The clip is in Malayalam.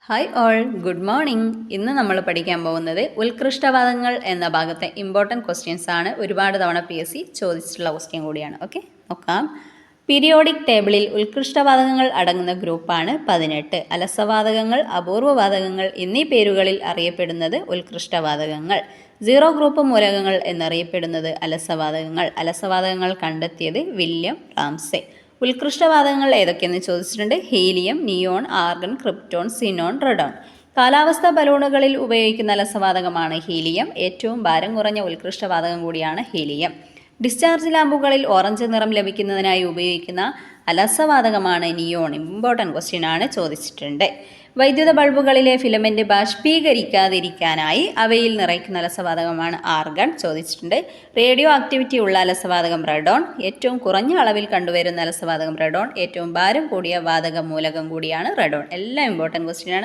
Hi all, good morning. ഇന്ന് നമ്മൾ പഠിക്കാൻ പോകുന്നത് ഉത്കൃഷ്ടവാദങ്ങൾ എന്ന ഭാഗത്തെ ഇമ്പോർട്ടൻറ്റ് ക്വസ്റ്റ്യൻസ് ആണ്. ഒരുപാട് തവണ PSC ചോദിച്ചിട്ടുള്ള ക്വസ്റ്റ്യൻ കൂടിയാണ്. ഓക്കെ, നോക്കാം. പീരിയോഡിക് ടേബിളിൽ ഉത്കൃഷ്ടവാതകങ്ങൾ അടങ്ങുന്ന ഗ്രൂപ്പാണ് 18. അലസവാതകങ്ങൾ, അപൂർവവാതകങ്ങൾ എന്നീ പേരുകളിൽ അറിയപ്പെടുന്നത് ഉത്കൃഷ്ടവാതകങ്ങൾ. സീറോ ഗ്രൂപ്പ് മൂലകങ്ങൾ എന്നറിയപ്പെടുന്നത് അലസവാതകങ്ങൾ. അലസവാതകങ്ങൾ കണ്ടെത്തിയത് വില്യം റാംസെ. ഉത്കൃഷ്ടവാതകങ്ങൾ ഏതൊക്കെയെന്ന് ചോദിച്ചിട്ടുണ്ട്. Helium, neon, argon, krypton, xenon, radon. കാലാവസ്ഥാ ബലൂണുകളിൽ ഉപയോഗിക്കുന്ന അലസവാതകമാണ് ഹീലിയം. ഏറ്റവും ഭാരം കുറഞ്ഞ ഉത്കൃഷ്ടവാതകം കൂടിയാണ് ഹീലിയം. ഡിസ്ചാർജ് ലാമ്പുകളിൽ ഓറഞ്ച് നിറം ലഭിക്കുന്നതിനായി ഉപയോഗിക്കുന്ന അലസവാതകമാണ് നിയോൺ. ഇമ്പോർട്ടൻറ്റ് ക്വസ്റ്റ്യൻ ആണ്, ചോദിച്ചിട്ടുണ്ട്. വൈദ്യുത ബൾബുകളിലെ ഫിലമെന്റ് ബാഷ്പീകരിക്കാതിരിക്കാനായി അവയിൽ നിറയ്ക്കുന്ന അലസവാതകമാണ് ആർഗൺ, ചോദിച്ചിട്ടുണ്ട്. റേഡിയോ ആക്ടിവിറ്റി ഉള്ള അലസവാതകം റഡോൺ. ഏറ്റവും കുറഞ്ഞ അളവിൽ കണ്ടുവരുന്ന അലസവാതകം റഡോൺ. ഏറ്റവും ഭാരം കൂടിയ വാതക മൂലകം കൂടിയാണ് റഡോൺ. എല്ലാം ഇമ്പോർട്ടൻറ്റ് ക്വസ്റ്റ്യൻ ആണ്.